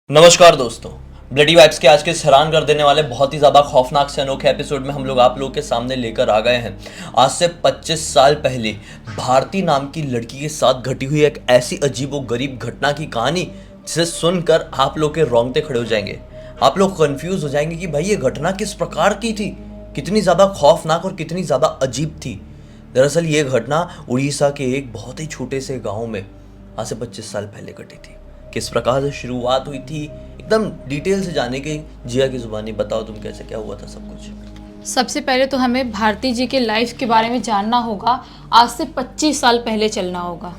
नमस्कार दोस्तों। Bloody vibes के आज के हैरान कर देने वाले बहुत ही ज़्यादा खौफनाक से अनोखे एपिसोड में हम लोग आप लोग के सामने लेकर आ गए हैं। आज से 25 साल पहले भारती नाम की लड़की के साथ घटी हुई एक ऐसी अजीबोगरीब घटना की कहानी जिसे सुनकर आप लोग के रोंगटे खड़े हो जाएंगे। आप लोग कंफ्यूज हो जाएंगे कि भाई ये घटना किस प्रकार की थी, कितनी ज़्यादा खौफनाक और कितनी ज़्यादा अजीब थी। दरअसल ये घटना उड़ीसा के एक बहुत ही छोटे से गाँव में आज से 25 साल पहले घटी थी। किस प्रकार से शुरुआत हुई थी, एकदम डिटेल से जाने की जिया की जुबानी बताओ तुम कैसे क्या हुआ था सब कुछ। सबसे पहले तो हमें भारती जी के लाइफ के बारे में जानना होगा। आज से 25 साल पहले चलना होगा।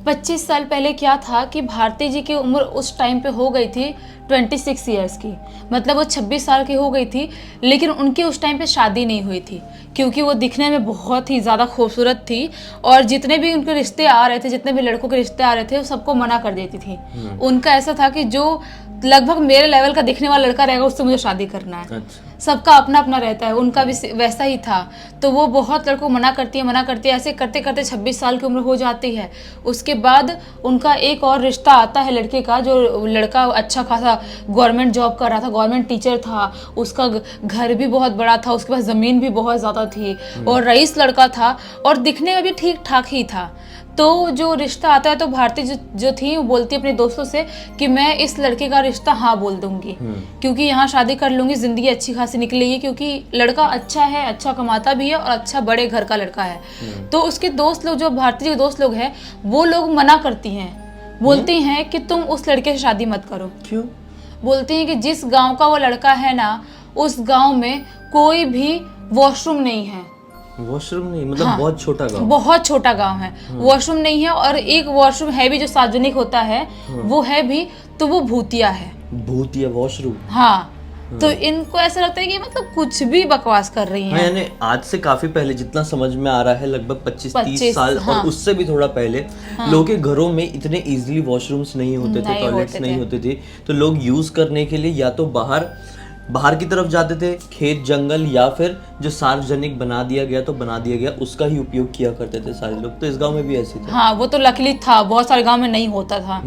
25 साल पहले क्या था कि भारती जी की उम्र उस टाइम पे हो गई थी 26 इयर्स की, मतलब वो 26 साल की हो गई थी। लेकिन उनकी उस टाइम पे शादी नहीं हुई थी क्योंकि वो दिखने में बहुत ही ज़्यादा खूबसूरत थी और जितने भी उनके रिश्ते आ रहे थे, जितने भी लड़कों के रिश्ते आ रहे थे, वो सबको मना कर देती थी। उनका ऐसा था कि जो लगभग मेरे लेवल का दिखने वाला लड़का रहेगा उससे मुझे शादी करना है। अच्छा। सबका अपना अपना रहता है, उनका भी वैसा ही था। तो वो बहुत लड़कों को मना करती है, ऐसे करते करते 26 साल की उम्र हो जाती है। उसके बाद उनका एक और रिश्ता आता है लड़के का, जो लड़का अच्छा खासा गवर्नमेंट जॉब कर रहा था, गवर्नमेंट टीचर था, उसका घर भी बहुत बड़ा था, उसके पास ज़मीन भी बहुत ज़्यादा थी और रईस लड़का था और दिखने में भी ठीक ठाक ही था। तो जो रिश्ता आता है तो भारती जो थी वो बोलती है अपने दोस्तों से कि मैं इस लड़के का रिश्ता हाँ बोल दूंगी क्योंकि यहाँ शादी कर लूंगी, जिंदगी अच्छी खासी निकलेगी क्योंकि लड़का अच्छा है, अच्छा कमाता भी है और अच्छा बड़े घर का लड़का है। तो उसके दोस्त लोग, जो भारती के दोस्त लोग हैं, वो लोग मना करती हैं, बोलती हैं कि तुम उस लड़के से शादी मत करो। क्यों? बोलती हैं कि जिस गाँव का वो लड़का है ना, उस गाँव में कोई भी वॉशरूम नहीं है। वॉशरूम नहीं मतलब? हाँ, बहुत छोटा गाँव? बहुत छोटा गांव है। वॉशरूम नहीं है और एक वॉशरूम है भी जो सार्वजनिक होता है वो है भी, तो वो भूतिया है। भूतिया वॉशरूम? हाँ। तो इनको ऐसा लगता है कि मतलब कुछ भी बकवास कर रही हाँ, हैं। यानी आज से काफी पहले जितना समझ में आ रहा है लगभग 25-30 साल हाँ। और उससे भी थोड़ा पहले लोगों के घरों में इतने इजीली वॉशरूम्स नहीं होते थे, टॉयलेट्स नहीं होते थे। तो लोग यूज करने के लिए या तो बाहर की तरफ जाते थे, खेत जंगल, या फिर जो सार्वजनिक बना दिया गया उसका ही उपयोग किया करते थे सारे लोग। तो इस गांव में भी ऐसे थे। हाँ, वो तो लकीली था, बहुत सारे गांव में नहीं होता था।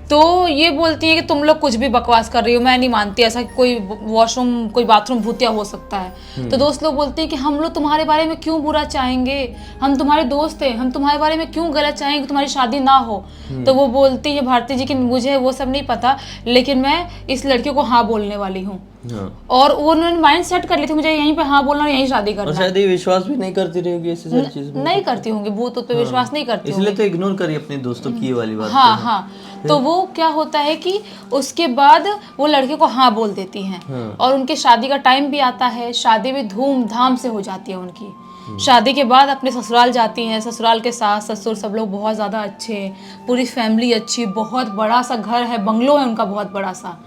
तो ये बोलती है कि तुम लोग कुछ भी बकवास कर रही हो, मैं नहीं मानती ऐसा कि कोई वॉशरूम, कोई बाथरूम भूतिया हो सकता है। तो दोस्त लोग बोलते हैं कि हम लोग तुम्हारे बारे में क्यों बुरा चाहेंगे, हम तुम्हारे दोस्त हैं, हम तुम्हारे बारे में क्यों गलत चाहेंगे कि तुम्हारी शादी ना हो। तो वो बोलती है भारती जी की मुझे वो सब नहीं पता, लेकिन मैं इस लड़के को हाँ बोलने वाली हूँ। हाँ। और उन्होंने माइंड सेट कर ली थी मुझे यहीं पे हाँ बोलना और यहीं शादी करना। और शायद ये विश्वास भी नहीं करती रहेगी ऐसी सारी चीज में? नहीं करती होंगी, भूत पे विश्वास नहीं करती इसलिए तो इग्नोर करी अपने दोस्तों की ये वाली बात। हाँ हाँ। तो वो क्या होता है कि उसके बाद वो लड़के को हाँ बोल देती हैं और उनके शादी का टाइम भी आता है। शादी भी धूमधाम से हो जाती है उनकी। शादी के बाद अपने ससुराल जाती हैं। ससुराल के सास ससुर सब लोग बहुत ज़्यादा अच्छे, पूरी फैमिली अच्छी, बहुत बड़ा सा घर है, बंगलो है उनका बहुत बड़ा सा।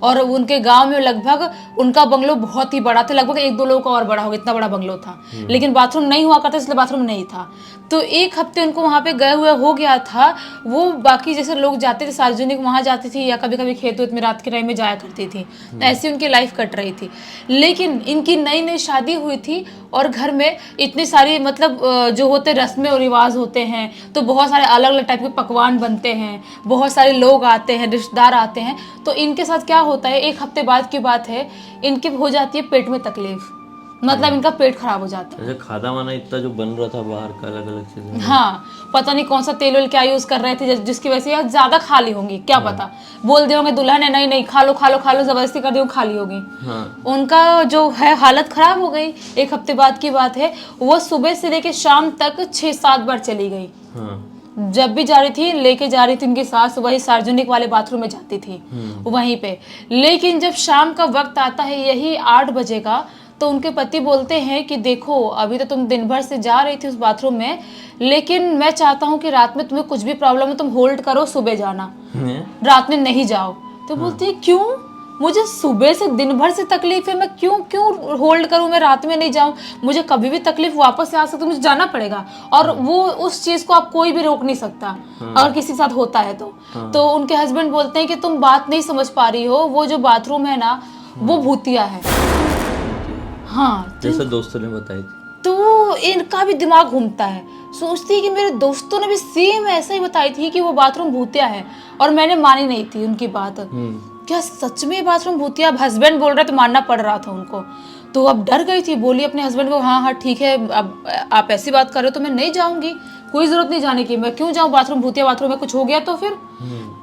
और उनके गांव में लगभग उनका बंगलो बहुत ही बड़ा था, लगभग 1-2 लोगों का और बड़ा होगा, इतना बड़ा बंगलो था। लेकिन बाथरूम नहीं हुआ करता, इसलिए बाथरूम नहीं था। तो 1 हफ्ते उनको वहाँ पे गए हुए हो गया था। वो बाकी जैसे लोग जाते थे सार्वजनिक, वहाँ जाती थी या कभी कभी खेत वेत में रात के टाइम में जाया करती थी। ऐसी उनकी लाइफ कट रही थी। लेकिन इनकी नई नई शादी हुई थी और घर में इतनी सारी मतलब जो होते रस्में और रिवाज होते हैं, तो बहुत सारे अलग अलग टाइप के पकवान बनते हैं, बहुत सारे लोग आते हैं, रिश्तेदार आते हैं। तो इनके साथ क्या होता है, 1 हफ्ते बाद की बात है, इनके हो जाती है पेट में तकलीफ, मतलब इनका पेट खराब हो जाता है। खाना वाना इतना जो बन रहा था बाहर का अलग अलग चीजें, हाँ, पता नहीं कौन सा तेल वेल क्या यूज कर रहे थे जिसकी वजह से यार ज्यादा खा ली होंगी, क्या पता। बोल दिए होंगे दुल्हन है, नहीं नहीं खा लो खा लो खा लो, जबरदस्ती कर दी, खा ली होगी। उनका जो है हालत खराब हो गई। 1 हफ्ते बाद की बात है, वो सुबह से लेके शाम तक 6-7 बार चली गई। जब भी जा रही थी, लेके जा रही थी उनकी सास, वही सार्वजनिक वाले बाथरूम में जाती थी वहीं पे। लेकिन जब शाम का वक्त आता है, यही 8 बजे का, तो उनके पति बोलते हैं कि देखो अभी तो तुम दिन भर से जा रही थी उस बाथरूम में, लेकिन मैं चाहता हूँ कि रात में तुम्हें कुछ भी प्रॉब्लम है तुम होल्ड करो, सुबह जाना, रात में नहीं जाओ। तो बोलती है क्यों, मुझे सुबह से दिन भर से तकलीफ है, मैं क्यों होल्ड करूं, मैं रात में नहीं जाऊं, मुझे कभी भी तकलीफ वापस से आ सकती है, मुझे जाना पड़ेगा। और वो उस चीज को आप कोई भी रोक नहीं सकता अगर किसी के साथ होता है तो उनके हस्बैंड बोलते हैं कि तुम बात नहीं समझ पा रही हो, वो जो बाथरूम है ना वो भूतिया है। हाँ, जैसे दोस्तों ने बताई थी। तो इनका भी दिमाग घूमता है, सोचती है कि मेरे दोस्तों ने भी सेम ऐसा ही बताई थी कि वो बाथरूम भूतिया है और मैंने मानी नहीं थी उनकी बात। क्या सच में बाथरूम भूतिया? अब हस्बैंड बोल रहे तो मानना पड़ रहा था उनको। तो अब डर गई थी, बोली अपने हस्बैंड को, हाँ हाँ ठीक है, अब आप ऐसी बात कर रहे हो तो मैं नहीं जाऊंगी, कोई जरूरत नहीं जाने की, मैं क्यों जाऊं बाथरूम भूतिया बाथरूम में, कुछ हो गया तो फिर।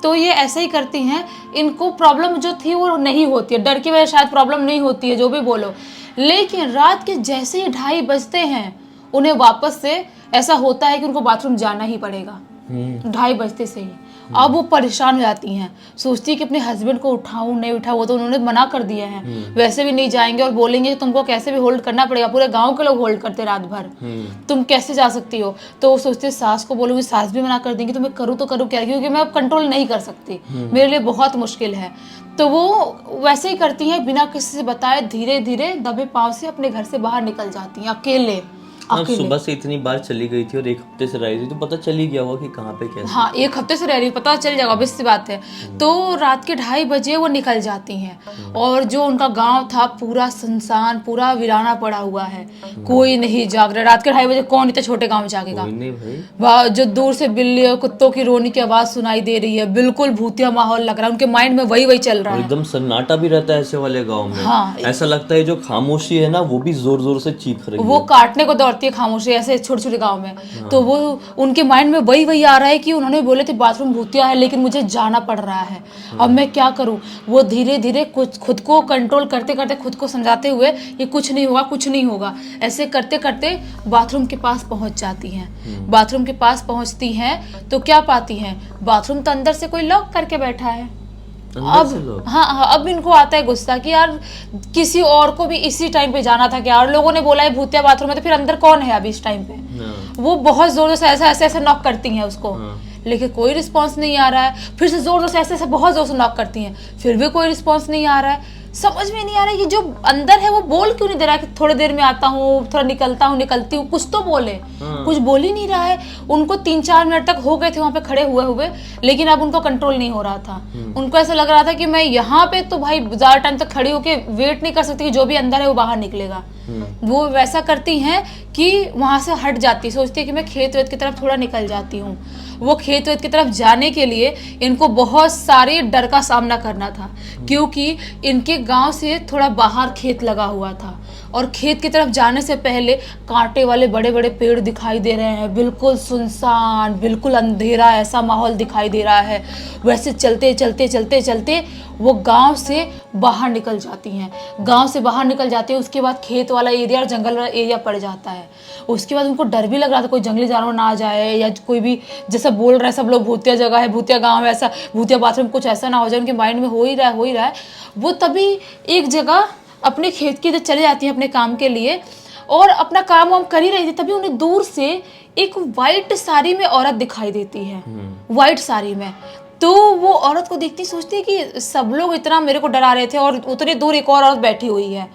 तो ये ऐसे ही करती हैं, इनको प्रॉब्लम जो थी वो नहीं होती है, डर की वजह शायद प्रॉब्लम नहीं होती है, जो भी बोलो। लेकिन रात के जैसे ही 2:30 बजते हैं, उन्हें वापस से ऐसा होता है कि उनको बाथरूम जाना ही पड़ेगा, 2:30 बजते से ही। अब वो परेशान हो जाती हैं, सोचती है कि अपने हस्बैंड को उठाऊं नहीं उठाऊं, वो तो उन्होंने मना कर दिया है, वैसे भी नहीं जाएंगे और बोलेंगे कि तुमको कैसे भी होल्ड करना पड़ेगा, पूरे गांव के लोग होल्ड करते रात भर, तुम कैसे जा सकती हो। तो वो सोचते सास को बोलूंगी, सास भी मना कर देंगी, तो मैं करूँ तो करूँ क्या, क्योंकि मैं अब कंट्रोल नहीं कर सकती, मेरे लिए बहुत मुश्किल है। तो वो वैसे ही करती हैं, बिना किसी से बताए धीरे धीरे दबे पाँव से अपने घर से बाहर निकल जाती हैं अकेले। हाँ, सुबह से इतनी बार चली गई थी और 1 हफ्ते से रह रही थी, तो पता चल ही गया होगा कि कहाँ पे कैसे। हाँ, 1 हफ्ते से रह रही, पता चल जाएगा, ऑब्वियस सी बात है। तो रात के 2:30 बजे वो निकल जाती हैं और जो उनका गांव था पूरा सुनसान, पूरा वीराना पड़ा हुआ है, कोई नहीं जाग रहा। रात के 2:30 बजे कौन इतने छोटे गांव में जागेगा? नहीं भाई, जो दूर से बिल्ली और कुत्तों की रोने की आवाज सुनाई दे रही है, बिल्कुल भूतिया माहौल लग रहा है, उनके माइंड में वही चल रहा है। एकदम सन्नाटा भी रहता है ऐसे वाले गाँव में। हाँ, ऐसा लगता है जो खामोशी है ना, वो भी जोर जोर से चीख रही है, वो काटने को दौड़ती है खामोशी ऐसे छोटे छोटे गांव में। तो वो उनके माइंड में वही आ रहा है कि उन्होंने बोले थे बाथरूम भूतिया है, लेकिन मुझे जाना पड़ रहा है, अब मैं क्या करूं। वो धीरे धीरे खुद को कंट्रोल करते करते, खुद को समझाते हुए, ये कुछ नहीं होगा कुछ नहीं होगा, ऐसे करते करते बाथरूम के पास पहुंच जाती हैं। बाथरूम के पास पहुंचती हैं तो क्या पाती हैं, बाथरूम तो अंदर से कोई लॉक करके बैठा है। अब हाँ, अब इनको आता है गुस्सा कि यार किसी और को भी इसी टाइम पे जाना था क्या, और लोगों ने बोला है भूतिया बाथरूम है, तो फिर अंदर कौन है अभी इस टाइम पे। वो बहुत जोर से ऐसे नॉक करती हैं उसको, लेकिन कोई रिस्पांस नहीं आ रहा है। फिर से जोर से ऐसे बहुत जोर से नॉक करती हैं, फिर भी कोई रिस्पांस नहीं आ रहा है। समझ में नहीं आ रहा है कि जो अंदर है वो बोल क्यों नहीं दे रहा कि थोड़ी देर में आता हूँ, थोड़ा निकलती हूँ, कुछ तो बोले। कुछ बोल ही नहीं रहा है। उनको 3-4 मिनट तक हो गए थे वहां पे खड़े हुए, लेकिन अब उनको कंट्रोल नहीं हो रहा था। उनको ऐसा लग रहा था कि मैं यहाँ पे तो भाई ज्यादा टाइम तक खड़ी होके वेट नहीं कर सकती कि जो भी अंदर है वो बाहर निकलेगा। वो वैसा करती हैं कि वहां से हट जाती, सोचती है कि मैं खेत वेत की तरफ थोड़ा निकल जाती हूँ। वो खेत वेत की तरफ जाने के लिए इनको बहुत सारे डर का सामना करना था, क्योंकि इनके गांव से थोड़ा बाहर खेत लगा हुआ था, और खेत की तरफ जाने से पहले कांटे वाले बड़े बड़े पेड़ दिखाई दे रहे हैं, बिल्कुल सुनसान, बिल्कुल अंधेरा, ऐसा माहौल दिखाई दे रहा है। वैसे चलते चलते चलते चलते वो गांव से बाहर निकल जाती हैं। गांव से बाहर निकल जाती है, उसके बाद खेत वाला एरिया और जंगल वाला एरिया पड़ जाता है। उसके बाद उनको डर भी लग रहा था कोई जंगली जानवर ना आ जाए, या कोई भी जैसा बोल रहा है सब लोग भूतिया जगह है, भूतिया गाँव है, ऐसा भूतिया बाथरूम, कुछ ऐसा ना हो जाए। उनके माइंड में हो ही रहा है। वो तभी एक जगह अपने खेत की तरफ चले जाती हैं अपने काम के लिए, और अपना काम वाम कर ही रही थी, तभी उन्हें दूर से एक वाइट साड़ी में औरत दिखाई देती है, वाइट साड़ी में। तो वो औरत को देखती सोचती है कि सब लोग इतना मेरे को डरा रहे थे और उतनी दूर एक और औरत बैठी हुई है,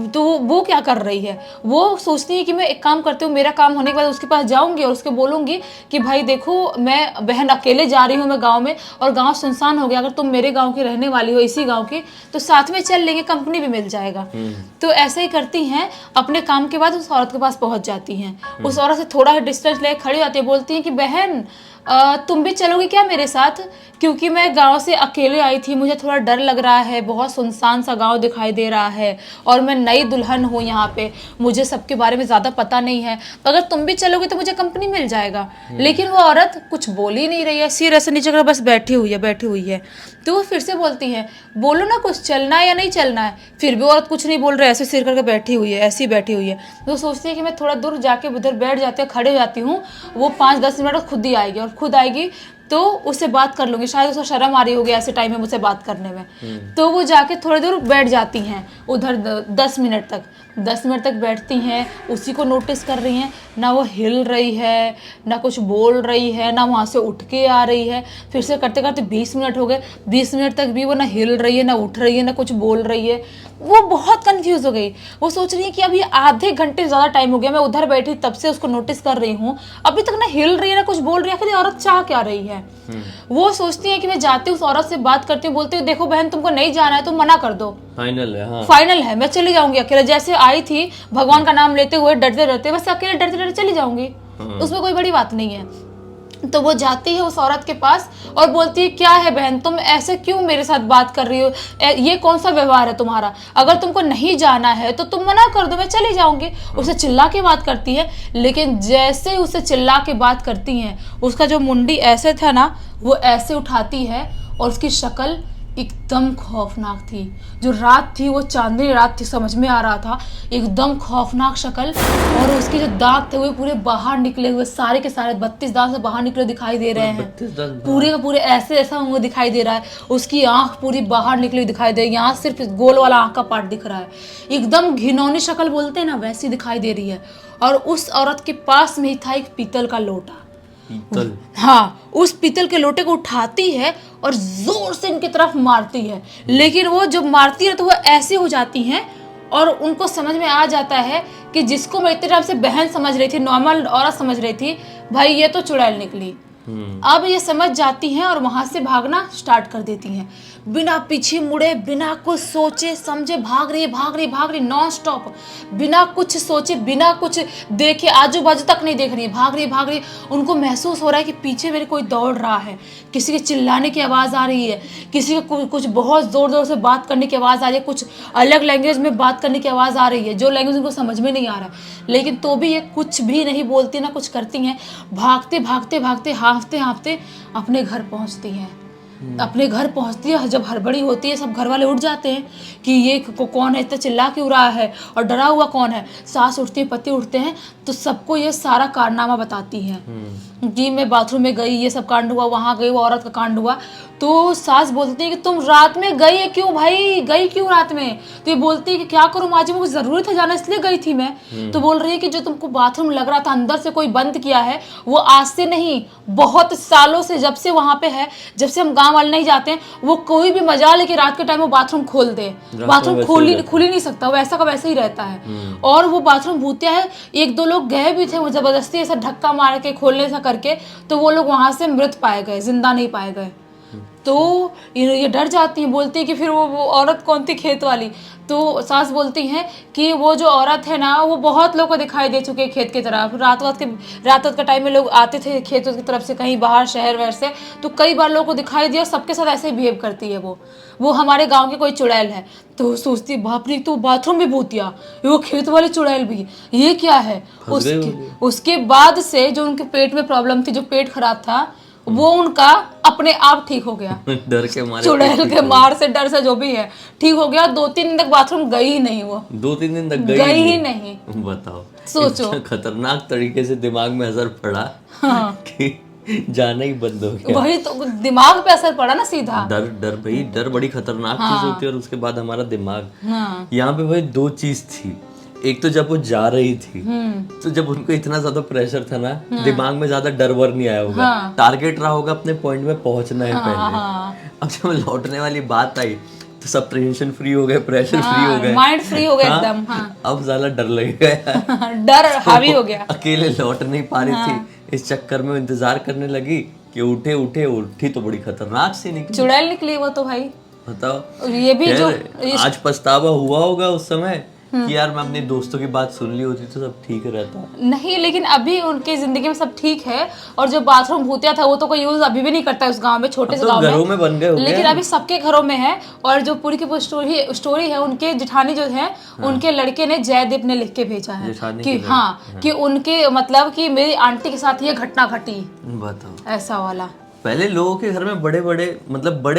तो वो क्या कर रही है। वो सोचती है कि मैं एक काम करती हूँ, मेरा काम होने के बाद उसके पास जाऊंगी और उसके बोलूंगी कि भाई देखो मैं बहन अकेले जा रही हूँ मैं गांव में, और गांव सुनसान हो गया, अगर तुम मेरे गांव की रहने वाली हो, इसी गांव की, तो साथ में चल लेंगे, कंपनी भी मिल जाएगा। तो ऐसे ही करती हैं, अपने काम के बाद उस औरत के पास पहुंच जाती हैं। उस औरत से थोड़ा डिस्टेंस लेकर खड़ी जाती है, बोलती हैं कि बहन तुम भी चलोगी क्या मेरे साथ, क्योंकि मैं गांव से अकेले आई थी, मुझे थोड़ा डर लग रहा है, बहुत सुनसान सा गांव दिखाई दे रहा है, और मैं नई दुल्हन हूँ यहाँ पे, मुझे सबके बारे में ज़्यादा पता नहीं है, तो अगर तुम भी चलोगे तो मुझे कंपनी मिल जाएगा। लेकिन वो औरत कुछ बोल ही नहीं रही है, सिर ऐसे नीचे कर बस बैठी हुई है। तो वो फिर से बोलती हैं बोलो ना कुछ, चलना है या नहीं चलना है। फिर भी औरत कुछ नहीं बोल रही है, ऐसे सिर करके बैठी हुई है, ऐसी बैठी हुई है। तो सोचती है कि मैं थोड़ा दूर जाके उधर बैठ जाती हूँ, खड़े हो जाती हूँ, वो 5-10 मिनट खुद ही आएगी, और खुद आएगी तो उससे बात कर लूँगी, शायद उसको शर्म आ रही होगी ऐसे टाइम में मुझसे बात करने में। तो वो जाके थोड़ी दूर बैठ जाती हैं उधर 10 मिनट तक बैठती हैं, उसी को नोटिस कर रही हैं। ना वो हिल रही है, ना कुछ बोल रही है, ना वहाँ से उठ के आ रही है। फिर से करते करते 20 मिनट हो गए, 20 मिनट तक भी वो ना हिल रही है, ना उठ रही है, ना कुछ बोल रही है। वो बहुत कंफ्यूज हो गई। वो सोच रही है कि अब ये आधे घंटे ज़्यादा टाइम हो गया, मैं उधर बैठी तब से उसको नोटिस कर रही हूँ, अभी तक ना हिल रही है ना कुछ बोल रही है, फिर ये औरत चाह क्या रही है। वो सोचती है कि मैं जाती हूँ उस औरत से बात करती हूँ, बोलती हूँ देखो बहन तुमको नहीं जाना है, तुम मना कर दो, फाइनल है, मैं चली जाऊंगी अकेले, जैसे आई थी भगवान का नाम लेते हुए डरते डरते, बस अकेले डरते डरते चली जाऊंगी, उसमें कोई बड़ी बात नहीं है। तो वो जाती है उस औरत के पास और बोलती है, क्या है बहन, तुम ऐसे क्यों मेरे साथ बात कर रही हो, ये कौन सा व्यवहार है तुम्हारा, अगर तुमको नहीं जाना है तो तुम मना कर दो, मैं चली जाऊंगी। उसे चिल्ला के बात करती है, लेकिन जैसे उसे चिल्ला के बात करती हैं, उसका जो मुंडी ऐसे था ना, वो ऐसे उठाती है और उसकी शक्ल एकदम खौफनाक थी। जो रात थी वो चांदनी रात थी, समझ में आ रहा था, एकदम खौफनाक शक्ल। और उसके जो दांत थे वो पूरे बाहर निकले हुए, सारे के सारे 32 दांत से बाहर निकले दिखाई दे रहे हैं, पूरे का पूरे ऐसे ऐसा मुंह दिखाई दे रहा है। उसकी आंख पूरी बाहर निकली हुई दिखाई दे रही है, यहाँ सिर्फ गोल वाला आंख का पार्ट दिख रहा है, एकदम घिनौनी शक्ल बोलते हैं ना, वैसी दिखाई दे रही है। और उस औरत के पास में ही था एक पीतल का लोटा। पीतल? हाँ, उस पीतल के लोटे को उठाती है और जोर से इनकी तरफ मारती है, लेकिन वो जब मारती है तो वो ऐसे हो जाती हैं और उनको समझ में आ जाता है कि जिसको मैं इतने टाइम से बहन समझ रही थी, नॉर्मल औरत समझ रही थी, भाई ये तो चुड़ैल निकली। अब ये समझ जाती हैं और वहां से भागना स्टार्ट कर देती हैं, बिना पीछे मुड़े, बिना कुछ सोचे समझे भाग रही नॉन स्टॉप, बिना कुछ सोचे, बिना कुछ देखे, आजू बाजू तक नहीं देख रही है, भाग रही। उनको महसूस हो रहा है कि पीछे मेरे कोई दौड़ रहा है, किसी के चिल्लाने की आवाज़ आ रही है, किसी के कुछ बहुत ज़ोर से बात करने की आवाज़ आ रही है, कुछ अलग लैंग्वेज में बात करने की आवाज़ आ रही है, जो लैंग्वेज उनको समझ में नहीं आ रहा है, लेकिन तो भी ये कुछ भी नहीं बोलती ना कुछ करती हैं। भागते हाँफते अपने घर पहुँचती हैं। अपने घर पहुंचती है, जब हड़बड़ी होती है, सब घर वाले उठ जाते हैं कि ये कौन है, इतना चिल्ला क्यों रहा है और डरा हुआ कौन है। सास उठती है, पति उठते हैं, तो सबको ये सारा कारनामा बताती है कि मैं बाथरूम में गई, ये सब कांड हुआ, वहां गई, वो औरत का कांड हुआ। तो सास बोलती है कि तुम रात में गई है क्यों भाई, गई क्यों रात में? तो ये बोलती है कि क्या करूं माँ जी, मुझे जरूरी था जाना इसलिए गई थी मैं। तो बोल रही है कि जो तुमको बाथरूम लग रहा था अंदर से कोई बंद किया है, वो आज से नहीं, बहुत सालों से, जब से वहां पे है, जब से हम गाँव वाले नहीं जाते हैं, वो कोई भी मजा लेके रात के टाइम वो बाथरूम खोल दे, बाथरूम खुल ही नहीं सकता, वो ऐसा का वैसा ही रहता है। और वो बाथरूम भूतिया है। एक दो लोग गए भी थे, वो जबरदस्ती ऐसा धक्का मार के खोलने सा करके, तो वो लोग वहां से मृत पाए गए, जिंदा नहीं पाए गए। तो ये डर जाती है, बोलती है कि फिर वो औरत कौन थी, खेत वाली। तो सास बोलती हैं कि वो जो औरत है ना, वो बहुत लोगों को दिखाई दे चुके खेत की तरफ, रात का टाइम में लोग आते थे खेत की तरफ से, कहीं बाहर शहर वहर से, तो कई बार लोगों को दिखाई दिया, सबके साथ ऐसे ही बिहेव करती है वो हमारे गांव की कोई चुड़ैल है। तो सोचती बाप रे, तो बाथरूम भी भूतिया, वो खेत वाली चुड़ैल भी, ये क्या है। उसके बाद से जो उनके पेट में प्रॉब्लम थी, जो पेट खराब था, वो उनका अपने आप ठीक हो गया, डर के मारे, चुड़ैल के मार से, डर से, जो भी है, ठीक हो गया। 2-3 दिन तक बाथरूम गई ही नहीं, वो 2-3 दिन तक गई ही नहीं। बताओ, सोचो, खतरनाक तरीके से दिमाग में असर पड़ा। हाँ, कि जाना ही बंद हो गया। वही तो, दिमाग पे असर पड़ा ना सीधा। डर भाई, डर बड़ी खतरनाक चीज होती है, और उसके बाद हमारा दिमाग। यहाँ पे भाई 2 चीज थी। एक तो जब वो जा रही थी, तो जब उनको इतना ज्यादा प्रेशर था ना, दिमाग में ज्यादा डर वर नहीं आया होगा, टारगेट रहा होगा अपने पॉइंट में पहुंचना है पहले। अब जब लौटने वाली बात आई तो सब टेंशन फ्री हो गए, प्रेशर फ्री हो गए, माइंड फ्री हो गया एकदम। अब ज्यादा डर लगेगा, डर हावी हो गया। अकेले लौट नहीं पा रही थी, इस चक्कर में इंतजार करने लगी कि उठी तो बड़ी खतरनाक सी निकली, चुड़ैल निकली वो तो भाई। बताओ, ये भी जो आज पछतावा हुआ होगा उस समय कि यार मैं अपने दोस्तों की बात सुन ली होती तो सब ठीक रहता। नहीं, लेकिन अभी उनकी जिंदगी में सब ठीक है। और जो बाथरूम भूतिया था वो तो कोई यूज अभी भी नहीं करता है उस गांव में, छोटे से गांव में, घरों में बन गए, लेकिन अभी सबके घरों में है। और जो पूरी की पूरी स्टोरी है, उनके जेठानी जो है, उनके लड़के ने, जयदीप ने लिख के भेजा है कि कि उनके मतलब कि मेरी आंटी के साथ ये घटना घटी। बताओ, ऐसा वाला। पहले लोगों के घर में बड़े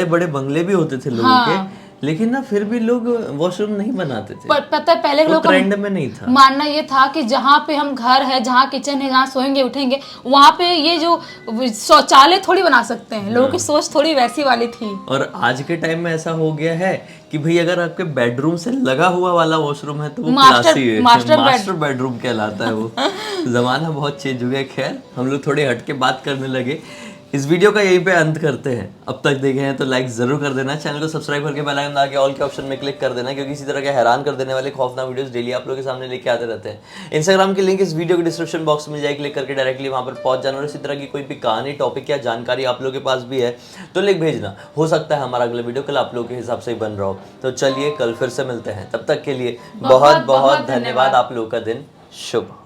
बड़े बंगले भी होते थे लोगों के, लेकिन ना फिर भी लोग वॉशरूम नहीं बनाते थे। पता है, पहले लोग ट्रेंड में नहीं था। मानना ये था कि जहाँ पे हम घर है, जहाँ किचन है, जहाँ सोएंगे उठेंगे, वहाँ पे ये जो शौचालय थोड़ी बना सकते हैं। लोगों की सोच थोड़ी वैसी वाली थी। और आज के टाइम में ऐसा हो गया है कि भाई अगर आपके बेडरूम से लगा हुआ वाला वॉशरूम है तो वो क्लासी है, मास्टर बेडरूम कहलाता है वो। जमाना बहुत चेंज हो गया। खैर, हम लोग थोड़े हट के बात करने लगे। इस वीडियो का यहीं पे अंत करते हैं। अब तक देखे हैं तो लाइक जरूर कर देना, चैनल को सब्सक्राइब करके बेल आइकन दबा के ऑल के ऑप्शन में क्लिक कर देना, क्योंकि इसी तरह के हैरान कर देने वाले खौफनाक वीडियोस डेली आप लोगों के सामने लेके आते रहते हैं। इंस्टाग्राम की लिंक इस वीडियो के डिस्क्रिप्शन बॉक्स में जाए, क्लिक करके डायरेक्टली वहां पर पहुंच जाना। और इसी तरह की कोई भी कहानी, टॉपिक या जानकारी आप लोगों के पास भी है तो लिख भेजना। हो सकता है हमारा अगला वीडियो कल आप लोगों के हिसाब से ही बन रहा हो। तो चलिए कल फिर से मिलते हैं, तब तक के लिए बहुत बहुत धन्यवाद। आप लोगों का दिन शुभ।